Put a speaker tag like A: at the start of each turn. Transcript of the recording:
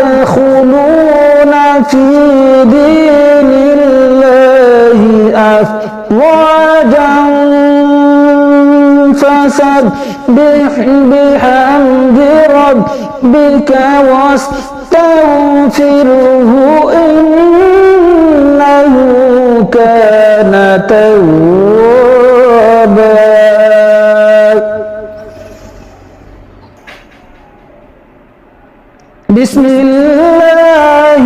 A: يدخلون في دين الله أفواجا فسبح بحمد ربك واستغفره إنه كان توابا. بسم الله